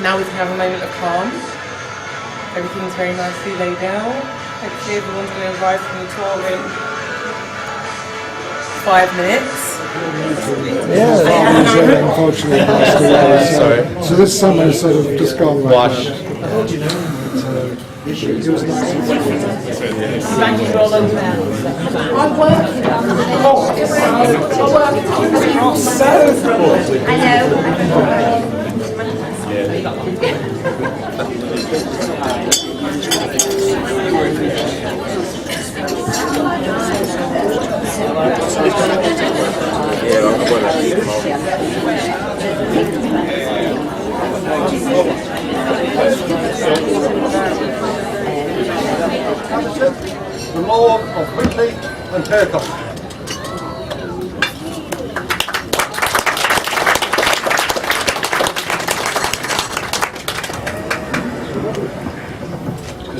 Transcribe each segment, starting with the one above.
now we can have a moment of calm. Everything's very nicely laid out. Hopefully everyone's going to arrive from the tour in 5 minutes. Yeah, unfortunately. Sorry. So this summer is sort of just gone like Wash. that. It was nice. Thank you all over there. I'm working on The Lord of Whitley and Hercombe.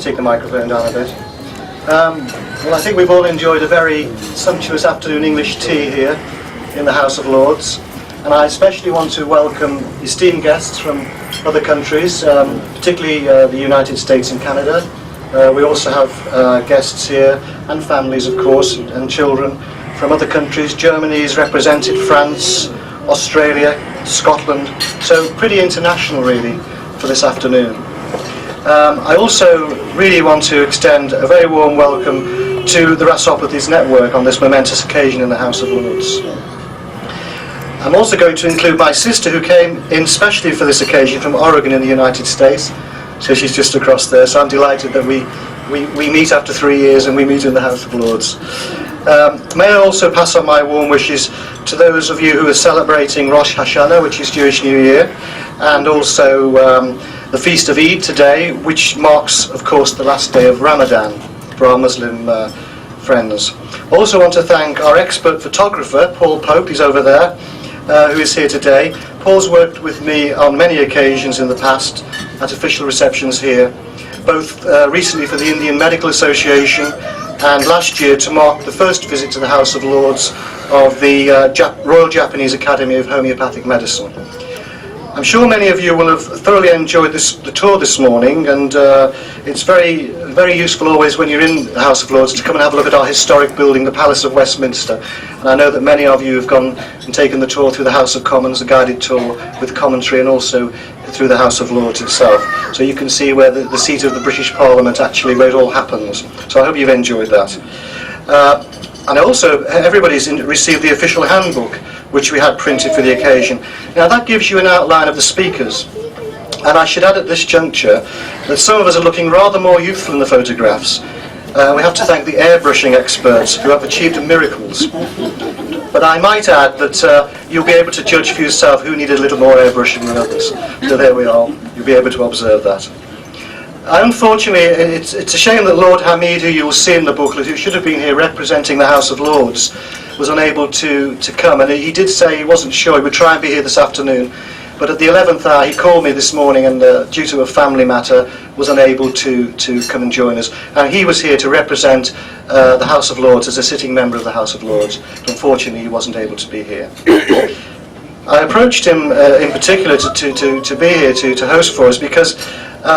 Take the microphone down a bit. Well, I think we've all enjoyed a very sumptuous afternoon English tea here in the House of Lords, and I especially want to welcome esteemed guests from other countries, particularly the United States and Canada. We also have guests here, and families of course, and children from other countries. Germany is represented, France, Australia, Scotland, so pretty international really for this afternoon. I also really want to extend a very warm welcome to the RASopathy's network on this momentous occasion in the House of Lords. I'm also going to include my sister, who came in specially for this occasion from Oregon in the United States. So she's just across there, so I'm delighted that we meet after 3 years and we meet in the House of Lords. May I also pass on my warm wishes to those of you who are celebrating Rosh Hashanah, which is Jewish New Year, and also the Feast of Eid today, which marks, of course, the last day of Ramadan for our Muslim friends. I also want to thank our expert photographer, Paul Pope, he's over there, who is here today. Paul's worked with me on many occasions in the past at official receptions here, both recently for the Indian Medical Association and last year to mark the first visit to the House of Lords of the Royal Japanese Academy of Homeopathic Medicine. I'm sure many of you will have thoroughly enjoyed the tour this morning, and it's very, very useful always when you're in the House of Lords to come and have a look at our historic building, the Palace of Westminster. And I know that many of you have gone and taken the tour through the House of Commons, a guided tour with commentary, and also through the House of Lords itself. So you can see where the seat of the British Parliament actually, where it all happens. So I hope you've enjoyed that. And also, everybody's received the official handbook, which we had printed for the occasion. Now that gives you an outline of the speakers. And I should add at this juncture that some of us are looking rather more youthful in the photographs. We have to thank the airbrushing experts who have achieved miracles. But I might add that you'll be able to judge for yourself who needed a little more airbrushing than others. So there we are. You'll be able to observe that. Unfortunately, it's a shame that Lord Hamid, who you will see in the booklet, who should have been here representing the House of Lords, was unable to come. And he did say he wasn't sure. He would try and be here this afternoon. But at the 11th hour, he called me this morning and, due to a family matter, was unable to come and join us. And he was here to represent the House of Lords as a sitting member of the House of Lords. But unfortunately, he wasn't able to be here. I approached him in particular to be here to host for us because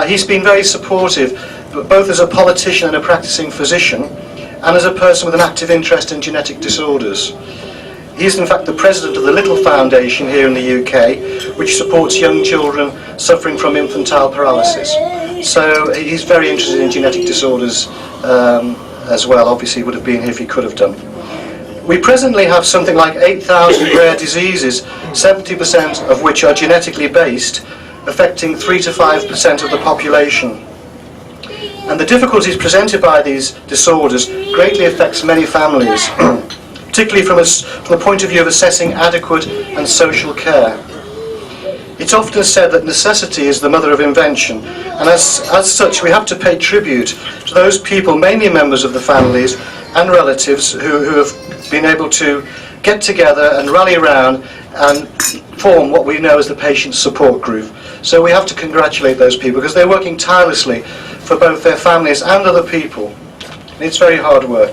he's been very supportive, both as a politician and a practicing physician, and as a person with an active interest in genetic disorders. He is in fact the president of the Little Foundation here in the UK, which supports young children suffering from infantile paralysis. So he's very interested in genetic disorders as well. Obviously he would have been here if he could have done. We presently have something like 8,000 rare diseases, 70% of which are genetically based, affecting 3 to 5% of the population. And the difficulties presented by these disorders greatly affects many families, particularly from the point of view of assessing adequate and social care. It's often said that necessity is the mother of invention, and as such we have to pay tribute to those people, mainly members of the families and relatives, who have been able to get together and rally around and form what we know as the patient support group. So we have to congratulate those people because they're working tirelessly for both their families and other people. It's very hard work.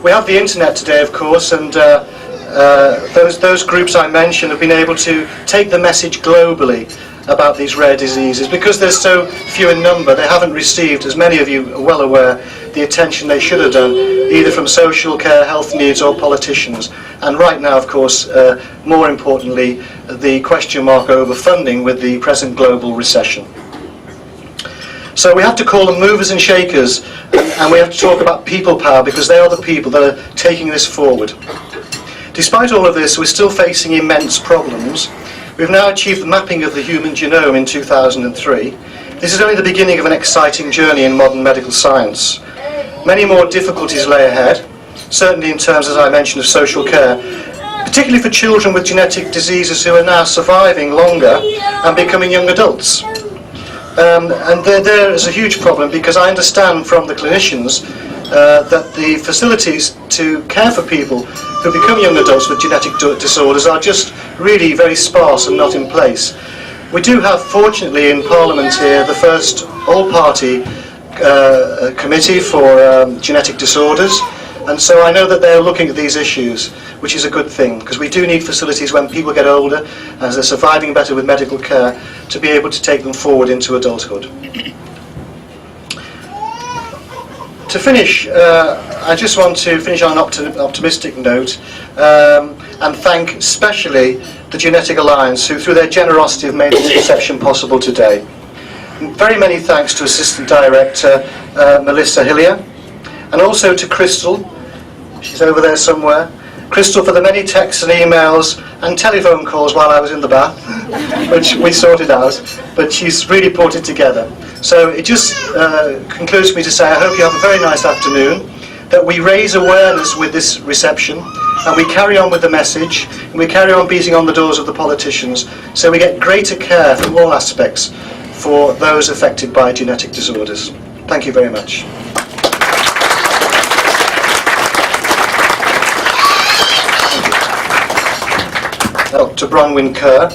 We have the internet today, of course, and those groups I mentioned have been able to take the message globally about these rare diseases. Because they're so few in number, they haven't received, as many of you are well aware, the attention they should have done, either from social care, health needs or politicians. And right now, of course, more importantly, the question mark over funding with the present global recession. So we have to call them movers and shakers, and we have to talk about people power, because they are the people that are taking this forward. Despite all of this, we're still facing immense problems. We've now achieved the mapping of the human genome in 2003. This is only the beginning of an exciting journey in modern medical science. Many more difficulties lay ahead, certainly in terms, as I mentioned, of social care, particularly for children with genetic diseases who are now surviving longer and becoming young adults. And there is a huge problem, because I understand from the clinicians that the facilities to care for people who become young adults with genetic disorders are just really very sparse and not in place. We do have, fortunately, in Parliament here, the first all-party committee for genetic disorders, and so I know that they're looking at these issues, which is a good thing, because we do need facilities when people get older, as they're surviving better with medical care, to be able to take them forward into adulthood. To finish, I just want to finish on an optimistic note and thank especially the Genetic Alliance, who through their generosity have made this reception possible today. And very many thanks to Assistant Director Melissa Hillier, and also to Crystal, she's over there somewhere. Crystal, for the many texts and emails and telephone calls while I was in the bath, which we sorted out, but she's really put it together. So it just concludes for me to say I hope you have a very nice afternoon, that we raise awareness with this reception, and we carry on with the message, and we carry on beating on the doors of the politicians, so we get greater care from all aspects for those affected by genetic disorders. Thank you very much. Dr. Bronwyn Kerr.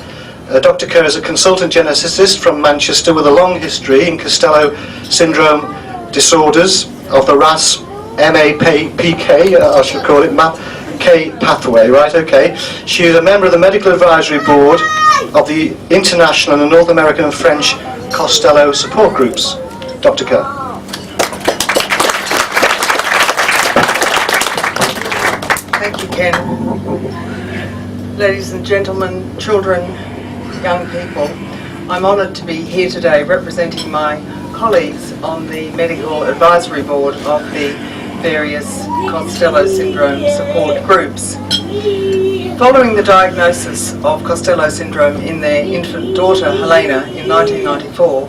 Dr. Kerr is a consultant geneticist from Manchester with a long history in Costello syndrome disorders of the RAS MAPK, I should call it, MAPK pathway, right, okay. She is a member of the Medical Advisory Board of the International and North American and French Costello support groups. Dr. Kerr. Thank you, Ken. Ladies and gentlemen, children, young people, I'm honoured to be here today representing my colleagues on the Medical Advisory Board of the various Costello syndrome support groups. Following the diagnosis of Costello syndrome in their infant daughter Helena in 1994,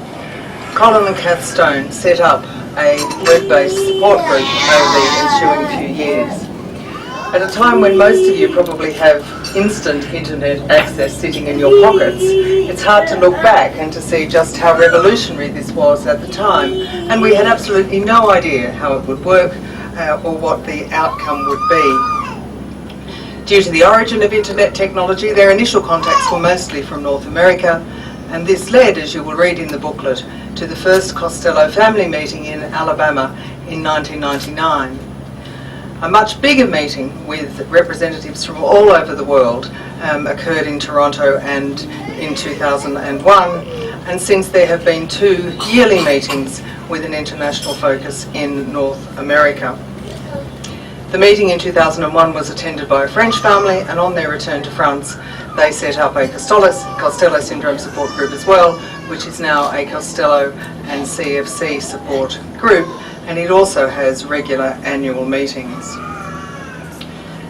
Colin and Kath Stone set up a web-based support group over the ensuing few years. At a time when most of you probably have instant internet access sitting in your pockets, it's hard to look back and to see just how revolutionary this was at the time, and we had absolutely no idea how it would work or what the outcome would be. Due to the origin of internet technology, their initial contacts were mostly from North America, and this led, as you will read in the booklet, to the first Costello family meeting in Alabama in 1999. A much bigger meeting with representatives from all over the world occurred in Toronto and in 2001, and since there have been 2 yearly meetings with an international focus in North America. The meeting in 2001 was attended by a French family, and on their return to France they set up a Costello syndrome support group as well, which is now a Costello and CFC support group, and it also has regular annual meetings.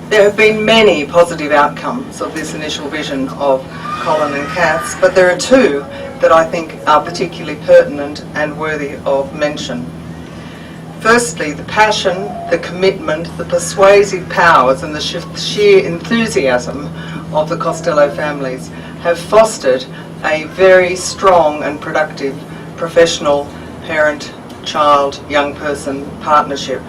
There have been many positive outcomes of this initial vision of Colin and Kath's, but there are 2 that I think are particularly pertinent and worthy of mention. Firstly, the passion, the commitment, the persuasive powers and the sheer enthusiasm of the Costello families have fostered a very strong and productive professional parent child, young person partnership.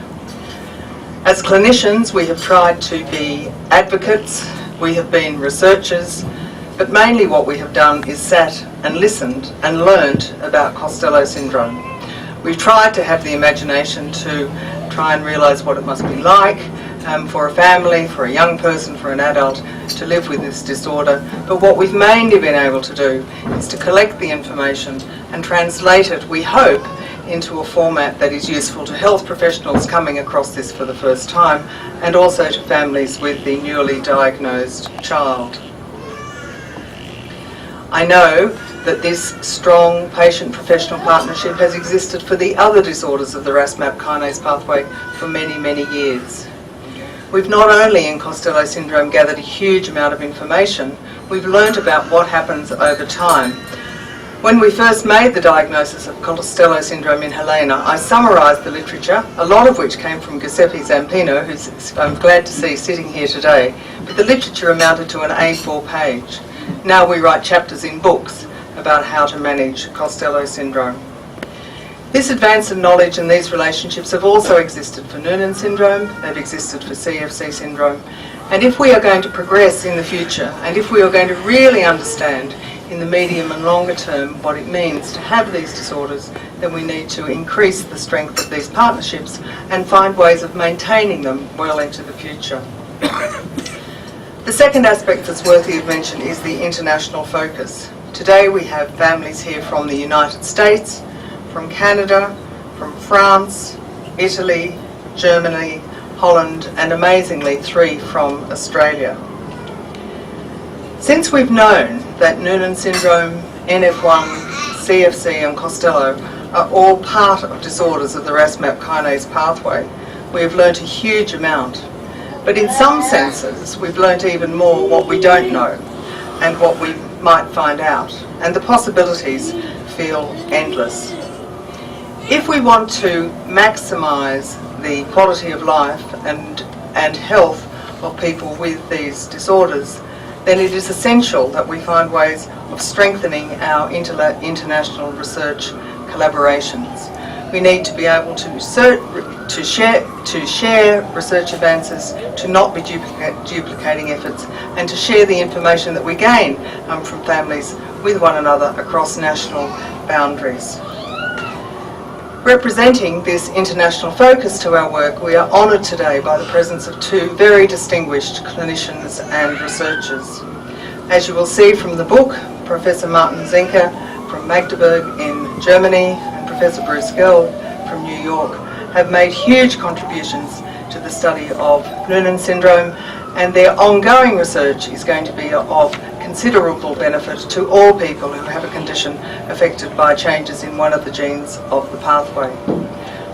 As clinicians, we have tried to be advocates, we have been researchers, but mainly what we have done is sat and listened and learned about Costello syndrome. We've tried to have the imagination to try and realise what it must be like, for a family, for a young person, for an adult to live with this disorder. But what we've mainly been able to do is to collect the information and translate it, we hope, into a format that is useful to health professionals coming across this for the first time, and also to families with the newly diagnosed child. I know that this strong patient-professional partnership has existed for the other disorders of the RAS-MAP kinase pathway for many, many years. We've not only in Costello syndrome gathered a huge amount of information, we've learnt about what happens over time. When we first made the diagnosis of Costello syndrome in Helena, I summarised the literature, a lot of which came from Giuseppe Zampino, who's I'm glad to see sitting here today, but the literature amounted to an A4 page. Now we write chapters in books about how to manage Costello syndrome. This advance in knowledge and these relationships have also existed for Noonan syndrome, they've existed for CFC syndrome, and if we are going to progress in the future, and if we are going to really understand in the medium and longer term what it means to have these disorders, then we need to increase the strength of these partnerships and find ways of maintaining them well into the future. The second aspect that's worthy of mention is the international focus. Today we have families here from the United States, from Canada, from France, Italy, Germany, Holland, and amazingly 3 from Australia. Since we've known that Noonan syndrome, NF1, CFC and Costello are all part of disorders of the RAS-MAP kinase pathway, we have learnt a huge amount. But in some senses, we've learnt even more what we don't know and what we might find out, and the possibilities feel endless. If we want to maximise the quality of life and health of people with these disorders, then it is essential that we find ways of strengthening our international research collaborations. We need to be able to share research advances, to not be duplicating efforts, and to share the information that we gain from families with one another across national boundaries. Representing this international focus to our work, we are honoured today by the presence of 2 very distinguished clinicians and researchers. As you will see from the book, Professor Martin Zenker from Magdeburg in Germany and Professor Bruce Gelb from New York have made huge contributions to the study of Noonan syndrome, and their ongoing research is going to be of considerable benefit to all people who have a condition affected by changes in one of the genes of the pathway.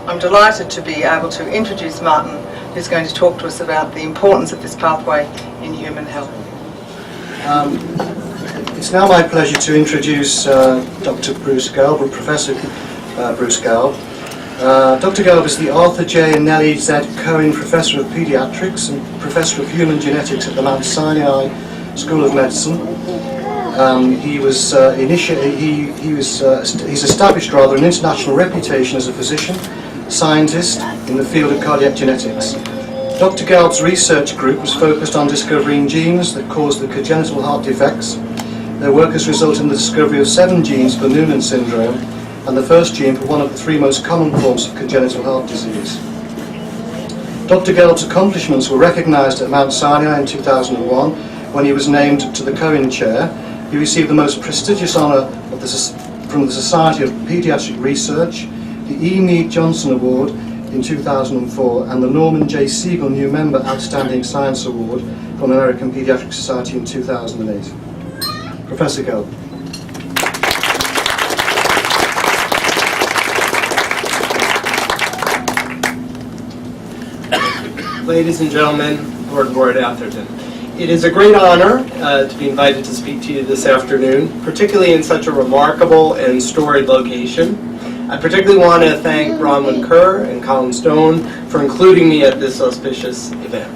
I'm delighted to be able to introduce Martin, who's going to talk to us about the importance of this pathway in human health. It's now my pleasure to introduce Dr. Bruce Gelb, or Professor Bruce Gelb. Dr. Gelb is the Arthur J. and Nellie Z. Cohen Professor of Pediatrics and Professor of Human Genetics at the Mount Sinai School of Medicine. He's established an international reputation as a physician, scientist in the field of cardiac genetics. Dr. Gelb's research group was focused on discovering genes that cause the congenital heart defects. Their work has resulted in the discovery of 7 genes for Noonan syndrome and the first gene for one of the 3 most common forms of congenital heart disease. Dr. Gelb's accomplishments were recognised at Mount Sinai in 2001 when he was named to the Cohen Chair. He received the most prestigious honour from the Society of Pediatric Research, the E. Mead Johnson Award in 2004, and the Norman J. Siegel New Member Outstanding Science Award from the American Pediatric Society in 2008. Professor Gelb. Ladies and gentlemen, Lord and Lord Atherton, it is a great honor to be invited to speak to you this afternoon, particularly in such a remarkable and storied location. I particularly want to thank Bronwyn Kerr and Colin Stone for including me at this auspicious event.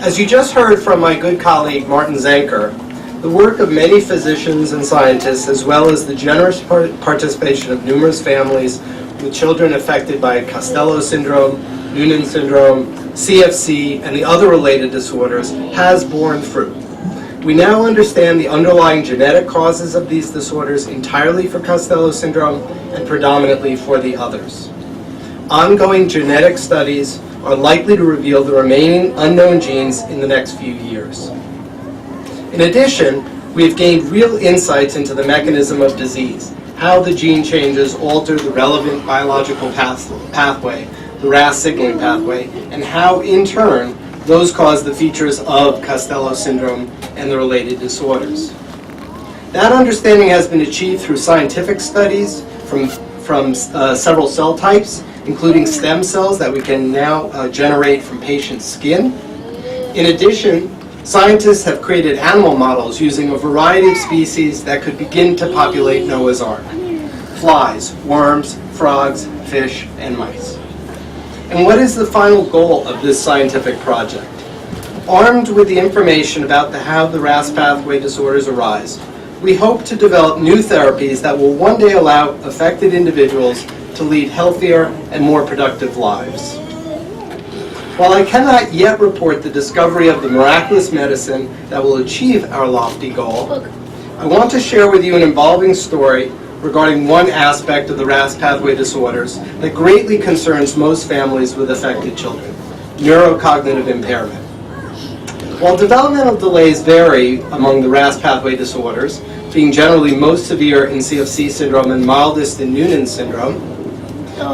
As you just heard from my good colleague Martin Zenker, the work of many physicians and scientists, as well as the generous participation of numerous families with children affected by Costello syndrome, Noonan syndrome, CFC, and the other related disorders, has borne fruit. We now understand the underlying genetic causes of these disorders entirely for Costello syndrome and predominantly for the others. Ongoing genetic studies are likely to reveal the remaining unknown genes in the next few years. In addition, we have gained real insights into the mechanism of disease, how the gene changes alter the relevant biological pathway, the RAS signaling pathway, and how, in turn, those cause the features of Costello syndrome and the related disorders. That understanding has been achieved through scientific studies from several cell types, including stem cells that we can now generate from patient skin. In addition, scientists have created animal models using a variety of species that could begin to populate Noah's Ark: flies, worms, frogs, fish, and mice. And what is the final goal of this scientific project? Armed with the information about how the RAS pathway disorders arise, we hope to develop new therapies that will one day allow affected individuals to lead healthier and more productive lives. While I cannot yet report the discovery of the miraculous medicine that will achieve our lofty goal, I want to share with you an involving story regarding one aspect of the RAS pathway disorders that greatly concerns most families with affected children: neurocognitive impairment. While developmental delays vary among the RAS pathway disorders, being generally most severe in CFC syndrome and mildest in Noonan syndrome,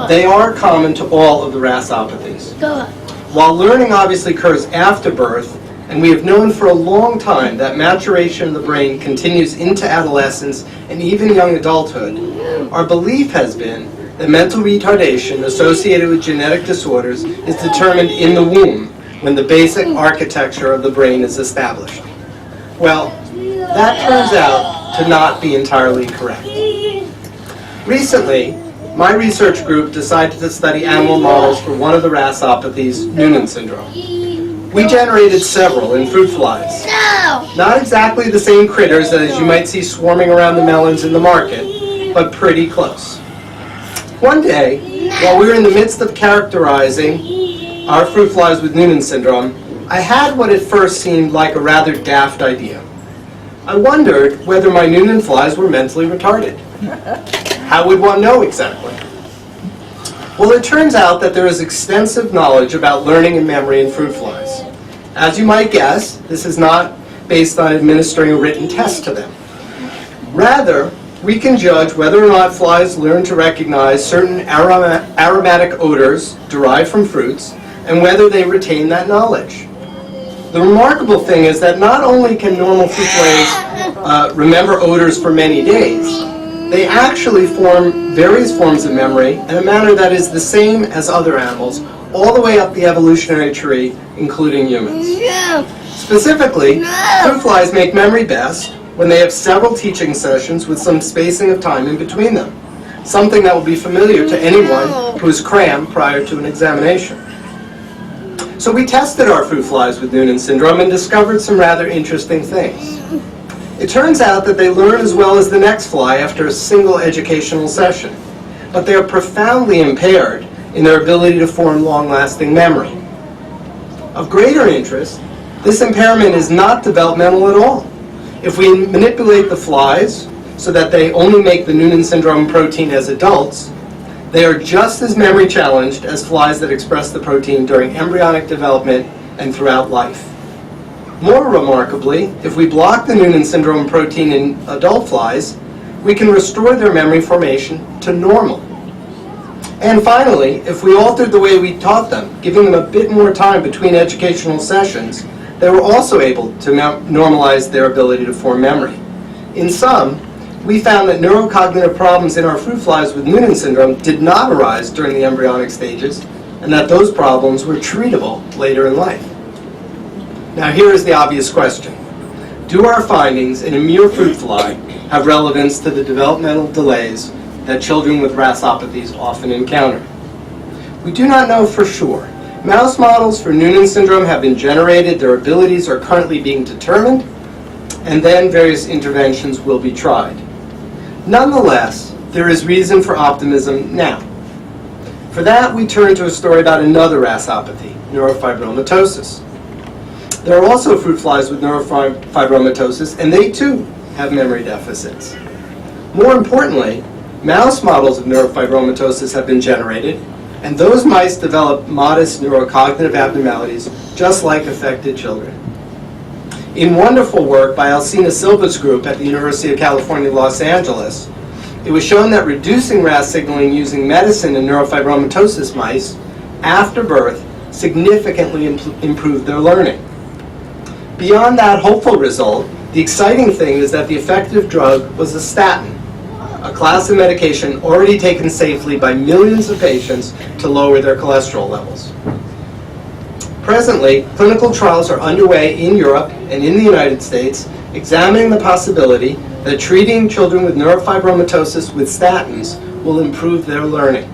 they are common to all of the RASopathies. While learning obviously occurs after birth, and we have known for a long time that maturation of the brain continues into adolescence and even young adulthood, our belief has been that mental retardation associated with genetic disorders is determined in the womb when the basic architecture of the brain is established. Well, that turns out to not be entirely correct. Recently, my research group decided to study animal models for one of the RASopathies, Noonan syndrome. We generated several in fruit flies. Not exactly the same critters as you might see swarming around the melons in the market, but pretty close. One day, while we were in the midst of characterizing our fruit flies with Noonan syndrome, I had what at first seemed like a rather daft idea. I wondered whether my Noonan flies were mentally retarded. How would one know exactly? Well, it turns out that there is extensive knowledge about learning and memory in fruit flies. As you might guess, this is not based on administering a written test to them. Rather, we can judge whether or not flies learn to recognize certain aromatic odors derived from fruits and whether they retain that knowledge. The remarkable thing is that not only can normal fruit flies remember odors for many days, they actually form various forms of memory in a manner that is the same as other animals, all the way up the evolutionary tree, including humans. Specifically, fruit flies make memory best when they have several teaching sessions with some spacing of time in between them, something that will be familiar to anyone who is crammed prior to an examination. So we tested our fruit flies with Noonan syndrome and discovered some rather interesting things. It turns out that they learn as well as the next fly after a single educational session, but they are profoundly impaired in their ability to form long-lasting memory. Of greater interest, this impairment is not developmental at all. If we manipulate the flies so that they only make the Noonan syndrome protein as adults, they are just as memory challenged as flies that express the protein during embryonic development and throughout life. More remarkably, if we block the Noonan syndrome protein in adult flies, we can restore their memory formation to normal. And finally, if we altered the way we taught them, giving them a bit more time between educational sessions, they were also able to normalize their ability to form memory. In sum, we found that neurocognitive problems in our fruit flies with Noonan syndrome did not arise during the embryonic stages, and that those problems were treatable later in life. Now here is the obvious question. Do our findings in a mere fruit fly have relevance to the developmental delays that children with RASopathies often encounter? We do not know for sure. Mouse models for Noonan syndrome have been generated, their abilities are currently being determined, and then various interventions will be tried. Nonetheless, there is reason for optimism now. For that, we turn to a story about another RASopathy, neurofibromatosis. There are also fruit flies with neurofibromatosis, and they too have memory deficits. More importantly, mouse models of neurofibromatosis have been generated, And those mice develop modest neurocognitive abnormalities, just like affected children. In wonderful work by Alcina Silva's group at the University of California, Los Angeles, it was shown that reducing RAS signaling using medicine in neurofibromatosis mice after birth significantly improved their learning. Beyond that hopeful result, the exciting thing is that the effective drug was a statin, a class of medication already taken safely by millions of patients to lower their cholesterol levels. Presently, clinical trials are underway in Europe and in the United States examining the possibility that treating children with neurofibromatosis with statins will improve their learning.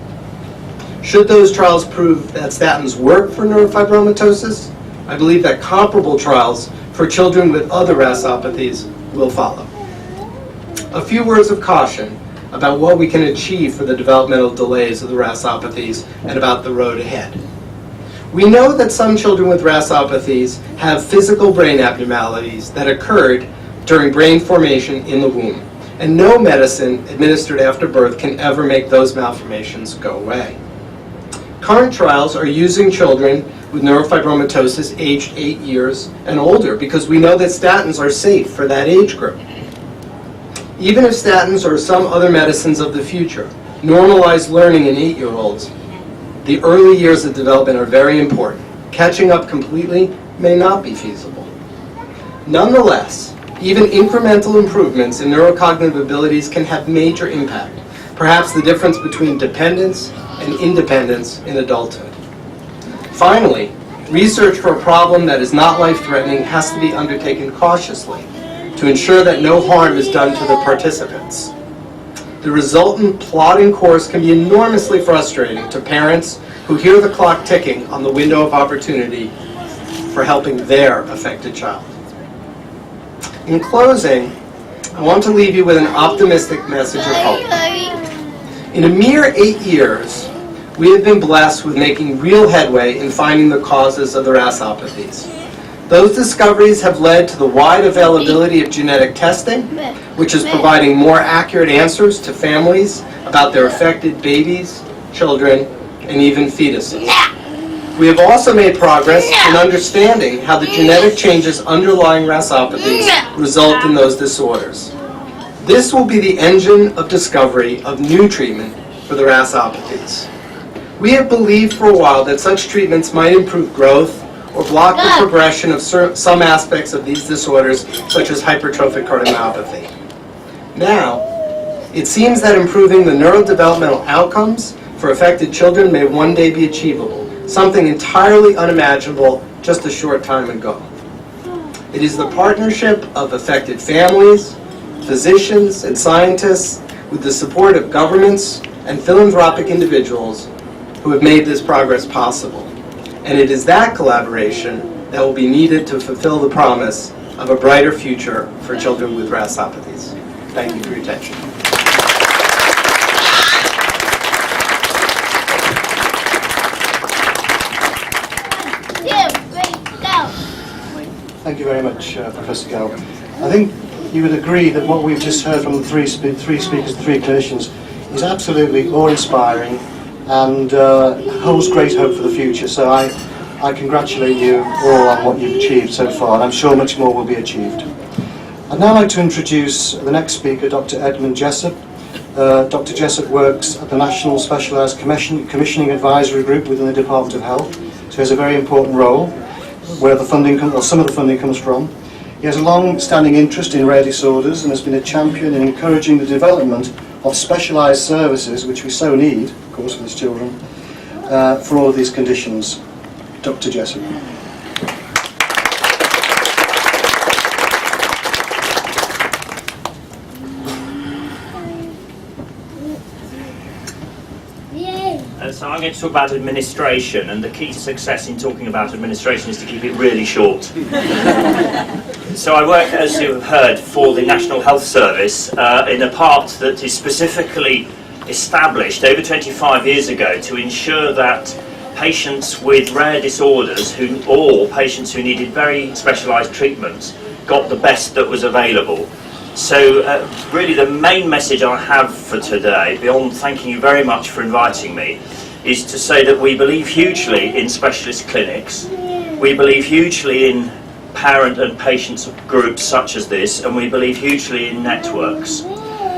Should those trials prove that statins work for neurofibromatosis, I believe that comparable trials for children with other RASopathies will follow. A few words of caution about what we can achieve for the developmental delays of the RASopathies and about the road ahead. We know that some children with RASopathies have physical brain abnormalities that occurred during brain formation in the womb, and no medicine administered after birth can ever make those malformations go away. Current trials are using children with neurofibromatosis aged 8 years and older because we know that statins are safe for that age group. Even if statins or some other medicines of the future normalize learning in 8-year-olds, the early years of development are very important. Catching up completely may not be feasible. Nonetheless, even incremental improvements in neurocognitive abilities can have major impact, perhaps the difference between dependence and independence in adulthood. Finally, research for a problem that is not life-threatening has to be undertaken cautiously to ensure that no harm is done to the participants. The resultant plodding course can be enormously frustrating to parents who hear the clock ticking on the window of opportunity for helping their affected child. In closing, I want to leave you with an optimistic message of hope. In a mere 8 years, we have been blessed with making real headway in finding the causes of the RASopathies. Those discoveries have led to the wide availability of genetic testing, which is providing more accurate answers to families about their affected babies, children, and even fetuses. We have also made progress in understanding how the genetic changes underlying RASopathies result in those disorders. This will be the engine of discovery of new treatment for the RASopathies. We have believed for a while that such treatments might improve growth or block the progression of some aspects of these disorders, such as hypertrophic cardiomyopathy. Now, it seems that improving the neurodevelopmental outcomes for affected children may one day be achievable, something entirely unimaginable just a short time ago. It is the partnership of affected families, physicians, and scientists with the support of governments and philanthropic individuals who have made this progress possible. And it is that collaboration that will be needed to fulfill the promise of a brighter future for children with RASopathies. Thank you for your attention. Thank you very much, Professor Gell. I think you would agree that what we've just heard from the three speakers, the three clinicians, is absolutely awe-inspiring and holds great hope for the future. So I congratulate you all on what you've achieved so far, and I'm sure much more will be achieved. I'd now like to introduce the next speaker, Dr. Edmund Jessup. Dr. Jessup works at the National Specialised Commissioning Advisory Group within the Department of Health, so he has a very important role where the funding some of the funding comes from. He has a long-standing interest in rare disorders and has been a champion in encouraging the development of specialised services, which we so need, of course, for these children, for all of these conditions. Dr. Jessup. So I'm going to talk about administration, and the key to success in talking about administration is to keep it really short. So I work, as you've heard, for the National Health Service in a part that is specifically established over 25 years ago to ensure that patients with rare disorders or patients who needed very specialised treatments got the best that was available. So really the main message I have for today, beyond thanking you very much for inviting me, is to say that we believe hugely in specialist clinics, we believe hugely in parent and patient groups such as this, and we believe hugely in networks.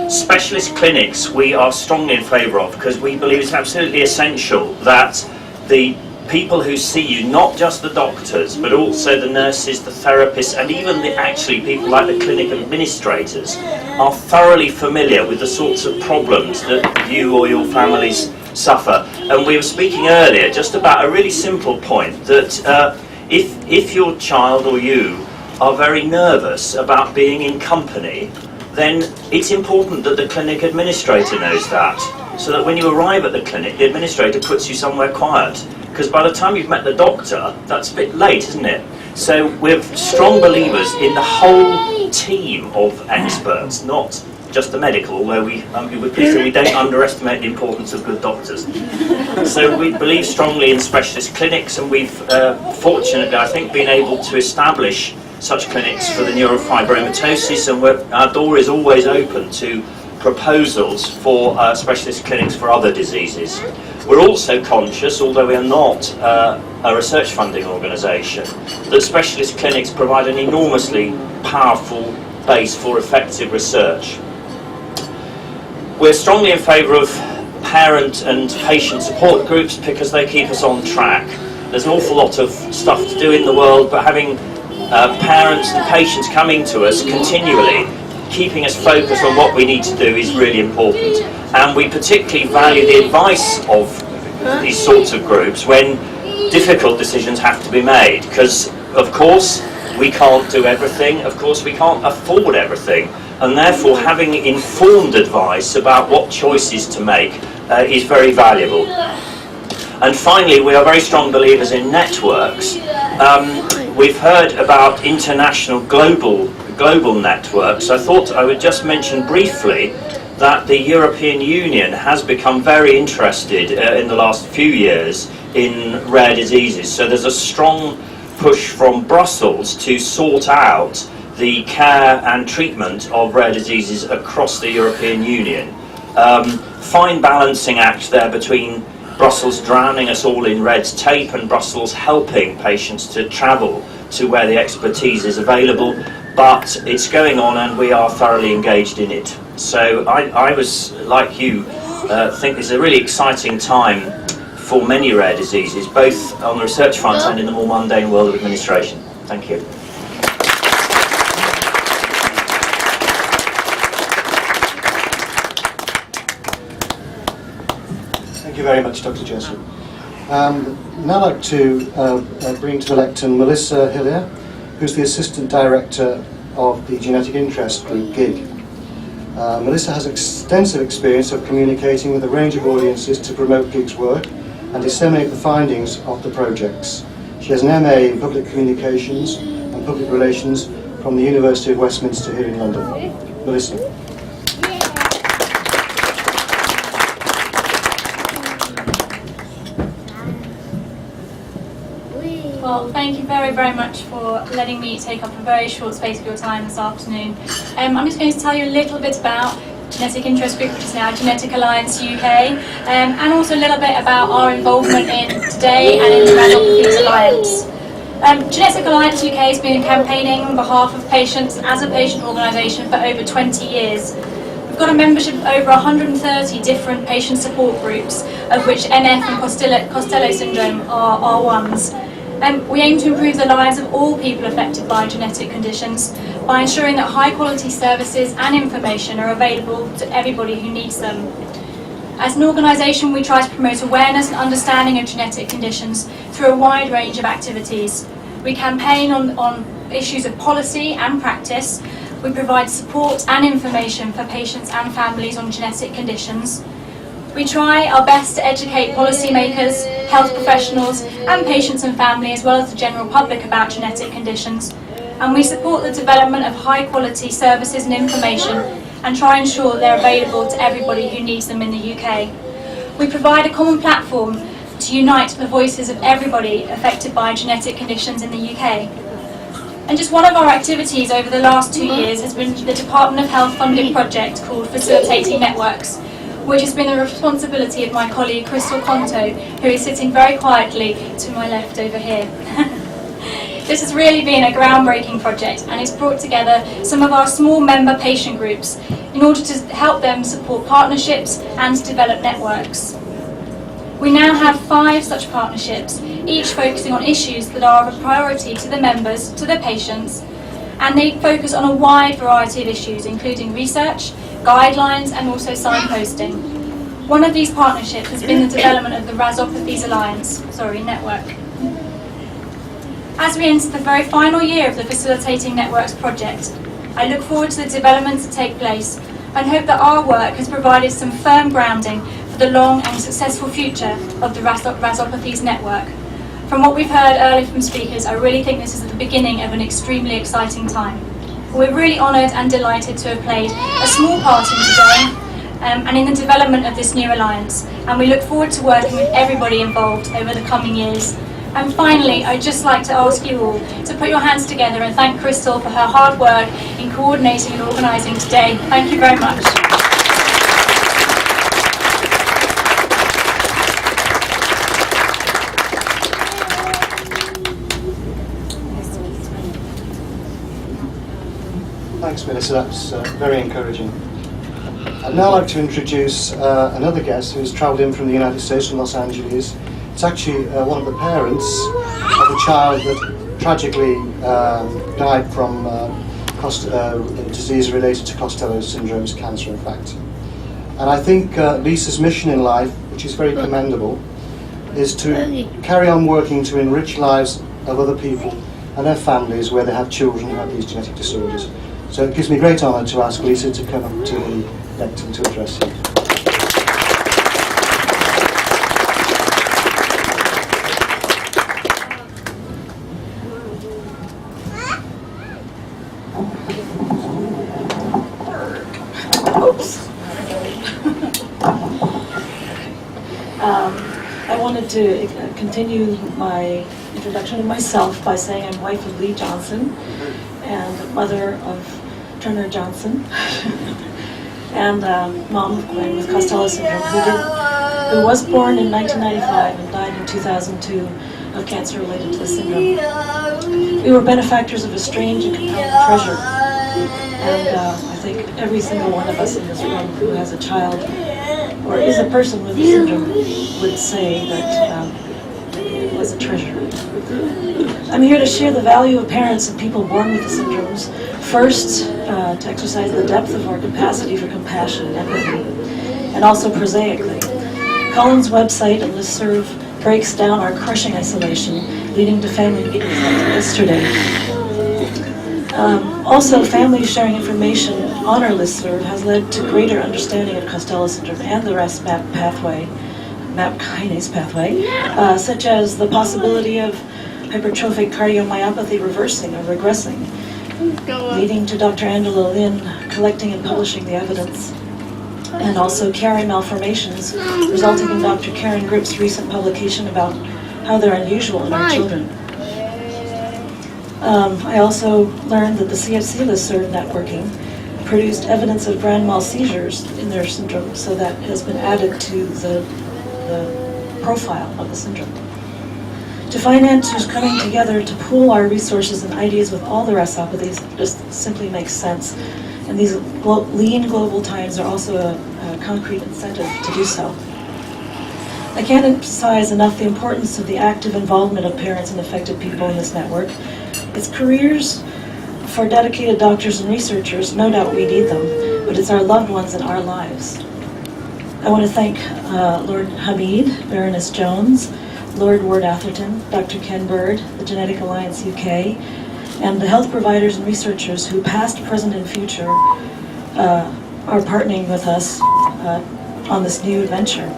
Specialist clinics we are strongly in favour of, because we believe it's absolutely essential that the people who see you, not just the doctors, but also the nurses, the therapists, and even actually people like the clinic administrators, are thoroughly familiar with the sorts of problems that you or your families suffer. And we were speaking earlier just about a really simple point, that if your child or you are very nervous about being in company, then it's important that the clinic administrator knows that, so that when you arrive at the clinic, the administrator puts you somewhere quiet. Because by the time you've met the doctor, that's a bit late, isn't it? So we're strong believers in the whole team of experts, not just the medical, although we don't underestimate the importance of good doctors. So we believe strongly in specialist clinics, and we've fortunately, I think, been able to establish such clinics for the neurofibromatosis, and our door is always open to proposals for specialist clinics for other diseases. We're also conscious, although we are not a research funding organisation, that specialist clinics provide an enormously powerful base for effective research. We're strongly in favour of parent and patient support groups because they keep us on track. There's an awful lot of stuff to do in the world, but having parents and patients coming to us continually, keeping us focused on what we need to do, is really important. And we particularly value the advice of these sorts of groups when difficult decisions have to be made, because of course we can't do everything, of course we can't afford everything, and therefore having informed advice about what choices to make is very valuable. And finally, we are very strong believers in networks. We've heard about international global networks. I thought I would just mention briefly that the European Union has become very interested in the last few years in rare diseases. So there's a strong push from Brussels to sort out the care and treatment of rare diseases across the European Union. Fine balancing act there between Brussels drowning us all in red tape and Brussels helping patients to travel to where the expertise is available, but it's going on and we are thoroughly engaged in it. So I was, like you, think this is a really exciting time for many rare diseases, both on the research front and in the more mundane world of administration. Thank you. Thank you very much, Dr. Jessup. Now I'd like to bring to the lectern Melissa Hillier, who's the Assistant Director of the Genetic Interest Group, GIG. Melissa has extensive experience of communicating with a range of audiences to promote GIG's work and disseminate the findings of the projects. She has an MA in Public Communications and Public Relations from the University of Westminster here in London. Melissa. Well, thank you very, very much for letting me take up a very short space of your time this afternoon. I'm just going to tell you a little bit about Genetic Interest Group, which is now Genetic Alliance UK, and also a little bit about our involvement in today and in the RASopathy Alliance. Genetic Alliance UK has been campaigning on behalf of patients as a patient organisation for over 20 years. We've got a membership of over 130 different patient support groups, of which NF and Costello syndrome are ones. We aim to improve the lives of all people affected by genetic conditions by ensuring that high quality services and information are available to everybody who needs them. As an organisation, we try to promote awareness and understanding of genetic conditions through a wide range of activities. We campaign on issues of policy and practice. We provide support and information for patients and families on genetic conditions. We try our best to educate policymakers, health professionals and patients and family, as well as the general public, about genetic conditions. And we support the development of high quality services and information and try and ensure they're available to everybody who needs them in the UK. We provide a common platform to unite the voices of everybody affected by genetic conditions in the UK. And just one of our activities over the last 2 years has been the Department of Health funded project called Facilitating Networks, which has been the responsibility of my colleague Crystal Conto, who is sitting very quietly to my left over here. This has really been a groundbreaking project, and it's brought together some of our small member patient groups in order to help them support partnerships and develop networks. We now have 5 such partnerships, each focusing on issues that are of a priority to the members, to the patients, and they focus on a wide variety of issues, including research, guidelines, and also signposting. One of these partnerships has been the development of the RASopathy network. As we enter the very final year of the Facilitating Networks project, I look forward to the developments that take place and hope that our work has provided some firm grounding for the long and successful future of the RASopathies network. From what we've heard earlier from speakers, I really think this is the beginning of an extremely exciting time. We're really honoured and delighted to have played a small part in today and in the development of this new alliance, and we look forward to working with everybody involved over the coming years. And finally, I'd just like to ask you all to put your hands together and thank Crystal for her hard work in coordinating and organising today. Thank you very much. Thanks, Melissa. That's very encouraging. I'd now like to introduce another guest who's travelled in from the United States, from Los Angeles. It's actually one of the parents of a child that tragically died from a disease related to Costello syndrome, cancer in fact. And I think Lisa's mission in life, which is very commendable, is to carry on working to enrich lives of other people and their families where they have children who have these genetic disorders. So it gives me great honour to ask Lisa to come up to the lectern to address you. I wanted to continue my introduction of myself by saying I'm wife of Lee Johnson and mother of Turner Johnson and mom of Gwen with Costello syndrome, who was born in 1995 and died in 2002 of cancer related to the syndrome. We were benefactors of a strange and compelling treasure, and I think every single one of us in this room who has a child or is a person with the syndrome would say that it was a treasure. I'm here to share the value of parents and people born with the syndromes. First, to exercise the depth of our capacity for compassion and empathy, and also prosaically. Colin's website and listserv breaks down our crushing isolation, leading to family meetings like yesterday. Also, families sharing information on our listserv has led to greater understanding of Costello syndrome and the RAS-MAP kinase pathway, such as the possibility of hypertrophic cardiomyopathy reversing or regressing, leading to Dr. Angela Lin collecting and publishing the evidence, and also carry malformations, resulting in Dr. Karen Gripp's recent publication about how they're unusual in our children. I also learned that the CFC listserv networking produced evidence of grand mal seizures in their syndrome, so that has been added to the profile of the syndrome. To find answers coming together to pool our resources and ideas with all the RASopathies just simply makes sense. And these lean global times are also a concrete incentive to do so. I can't emphasize enough the importance of the active involvement of parents and affected people in this network. It's careers for dedicated doctors and researchers. No doubt we need them, but it's our loved ones in our lives. I want to thank Lord Hamid, Baroness Jones, Lord Ward Atherton, Dr. Ken Bird, the Genetic Alliance UK, and the health providers and researchers who past, present, and future are partnering with us on this new adventure.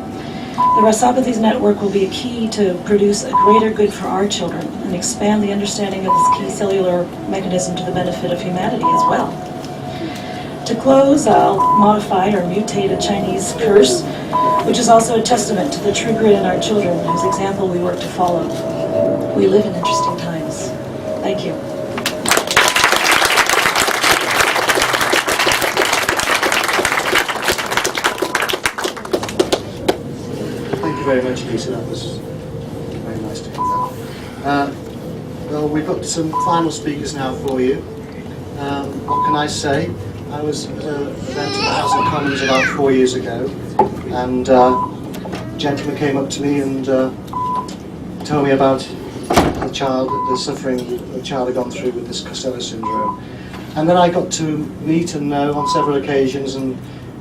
The RASopathies network will be a key to produce a greater good for our children and expand the understanding of this key cellular mechanism to the benefit of humanity as well. To close, I'll modify or mutate a Chinese curse, which is also a testament to the true grit in our children, whose example we work to follow. We live in interesting times. Thank you. very much, Lisa. That was very nice to hear that. Well, we've got some final speakers now for you. What can I say? I was at an event in the House of Commons about 4 years ago, and a gentleman came up to me and told me about the suffering the child had gone through with this Costello syndrome. And then I got to meet and know on several occasions, and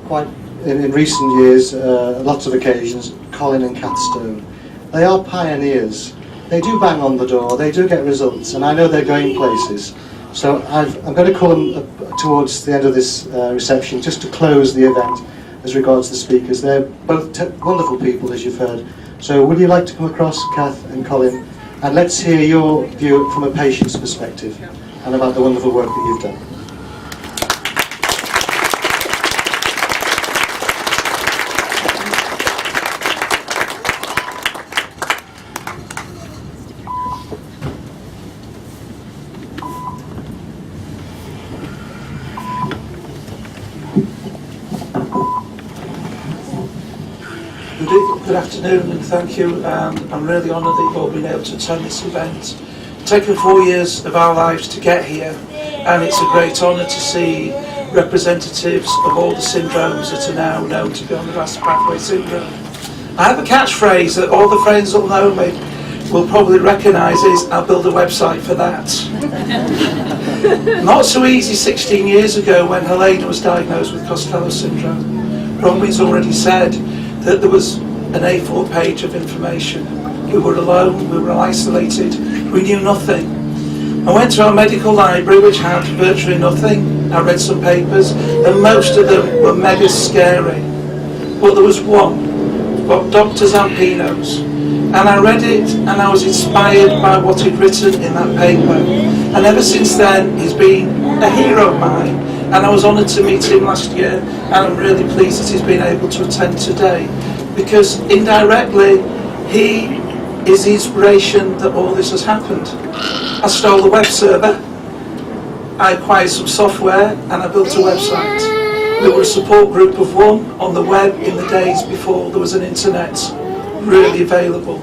quite in recent years, lots of occasions, Colin and Kath Stone. They are pioneers. They do bang on the door, they do get results, and I know they're going places. So I'm going to call them towards the end of this reception, just to close the event as regards the speakers. They're both wonderful people, as you've heard. So would you like to come across, Kath and Colin, and let's hear your view from a patient's perspective and about the wonderful work that you've done. Good afternoon, and thank you. I'm really honoured that you've all been able to attend this event. It's taken 4 years of our lives to get here, and it's a great honour to see representatives of all the syndromes that are now known to be on the RASopathy syndrome. I have a catchphrase that all the friends that know me will probably recognise is, I'll build a website for that. Not so easy 16 years ago when Helena was diagnosed with Costello syndrome. Bronwyn's already said that there was an A4 page of information. We were alone, we were isolated, we knew nothing. I went to our medical library, which had virtually nothing. I read some papers, and most of them were mega scary. But there was one, about Dr. Zampino's. And I read it, and I was inspired by what he'd written in that paper. And ever since then, he's been a hero of mine. And I was honoured to meet him last year, and I'm really pleased that he's been able to attend today, because indirectly he is the inspiration that all this has happened. I stole the web server, I acquired some software, and I built a website. We were a support group of one on the web in the days before there was an internet really available.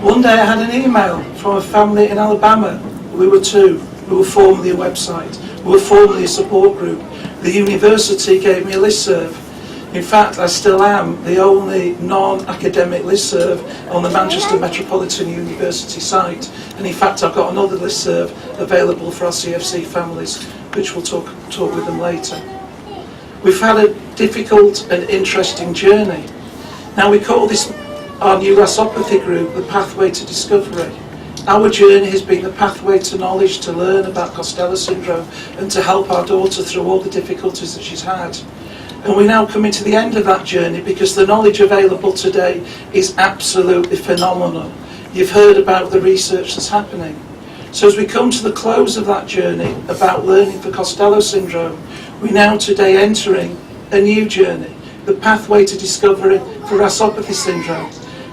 One day I had an email from a family in Alabama. We were two. We were formerly a website. We were formerly a support group. The university gave me a listserv. In fact, I still am the only non-academic listserv on the Manchester Metropolitan University site. And in fact, I've got another listserv available for our CFC families, which we'll talk with them later. We've had a difficult and interesting journey. Now, we call this our new RASopathy group, the Pathway to Discovery. Our journey has been the pathway to knowledge, to learn about Costello syndrome, and to help our daughter through all the difficulties that she's had. And we're now coming to the end of that journey, because the knowledge available today is absolutely phenomenal. You've heard about the research that's happening. So as we come to the close of that journey about learning for Costello syndrome, we're now today entering a new journey, the pathway to discovery for RASopathy syndrome.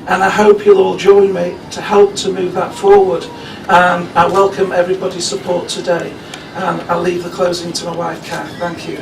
And I hope you'll all join me to help to move that forward. And I welcome everybody's support today. And I'll leave the closing to my wife, Kath. Thank you.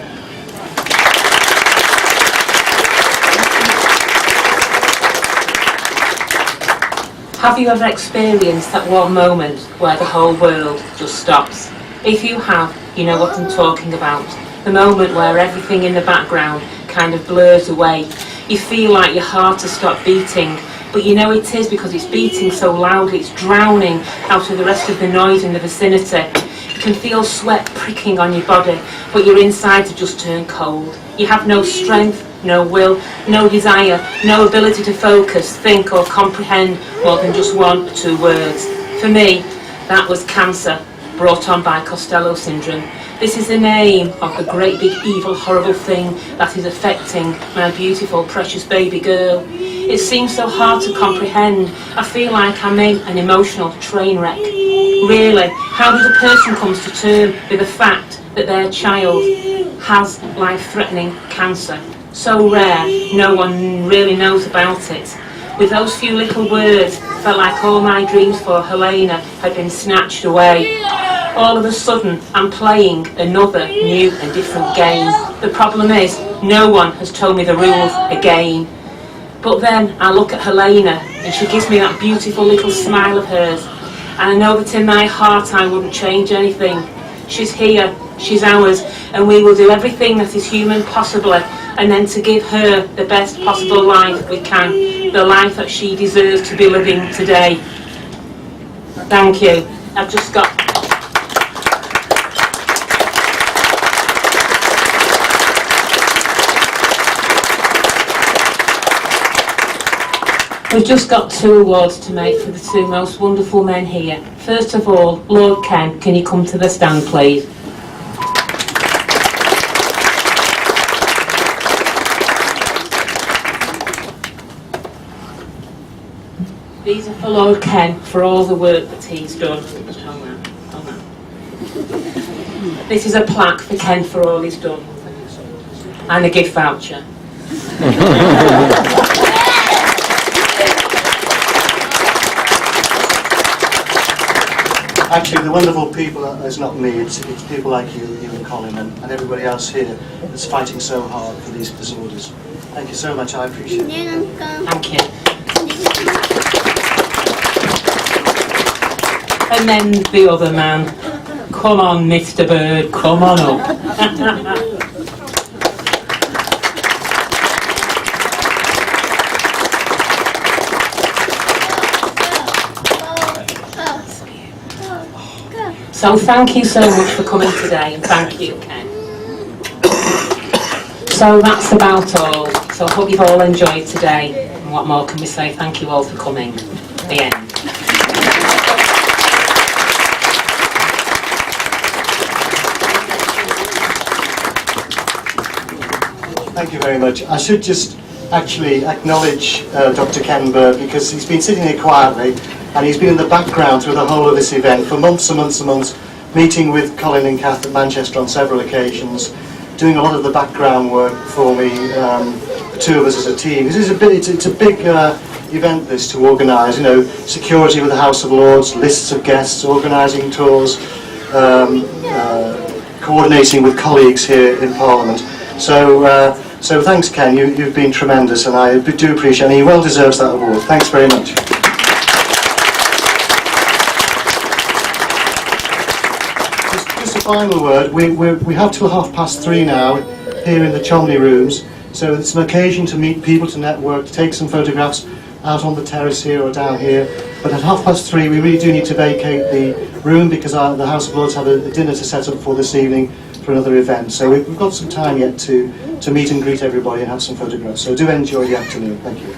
Have you ever experienced that one moment where the whole world just stops? If you have, you know what I'm talking about. The moment where everything in the background kind of blurs away. You feel like your heart has stopped beating, but you know it is because it's beating so loudly, it's drowning out of the rest of the noise in the vicinity. You can feel sweat pricking on your body, but your insides have just turned cold. You have no strength, no will, no desire, no ability to focus, think or comprehend more than just 1 or 2 words. For me, that was cancer brought on by Costello syndrome. This is the name of the great big evil horrible thing that is affecting my beautiful precious baby girl. It seems so hard to comprehend. I feel like I'm in an emotional train wreck. Really, how does a person come to terms with the fact that their child has life-threatening cancer? So rare, no one really knows about it. With those few little words, felt like all my dreams for Helena had been snatched away. All of a sudden, I'm playing another new and different game. The problem is, no one has told me the rules again. But then I look at Helena and she gives me that beautiful little smile of hers. And I know that in my heart I wouldn't change anything. She's here, she's ours, and we will do everything that is human possibly, and then to give her the best possible life we can, the life that she deserves to be living today. Thank you. I've just got... We've just got 2 awards to make for the 2 most wonderful men here. First of all, Lord Ken, can you come to the stand, please? These are for Lord Ken, for all the work that he's done. Just hold that, hold that. This is a plaque for Ken for all he's done. And a gift voucher. Actually, the wonderful people is not me, it's people like you and Colin and everybody else here that's fighting so hard for these disorders. Thank you so much, I appreciate it. Thank you. And then the other man. Come on, Mr. Bird, come on up. So thank you so much for coming today, and thank you, Ken. So that's about all. So I hope you've all enjoyed today. And what more can we say? Thank you all for coming. The end. Thank you very much. I should just actually acknowledge Dr. Ken Bird, because he's been sitting here quietly and he's been in the background through the whole of this event for months and months and months, meeting with Colin and Kath at Manchester on several occasions, doing a lot of the background work for me, the 2 of us as a team. This is it's a big event, this, to organise, you know, security with the House of Lords, lists of guests, organising tours, coordinating with colleagues here in Parliament. So thanks, Ken, you've been tremendous, and I do appreciate it, and he well deserves that award. Thanks very much. Just a final word, we have till 3:30 now here in the Cholmondeley rooms, so it's an occasion to meet people, to network, to take some photographs out on the terrace here or down here, but at 3:30 we really do need to vacate the room, because the House of Lords have a dinner to set up for this evening for another event, so we've got some time yet to meet and greet everybody and have some photographs, so do enjoy the afternoon. Thank you.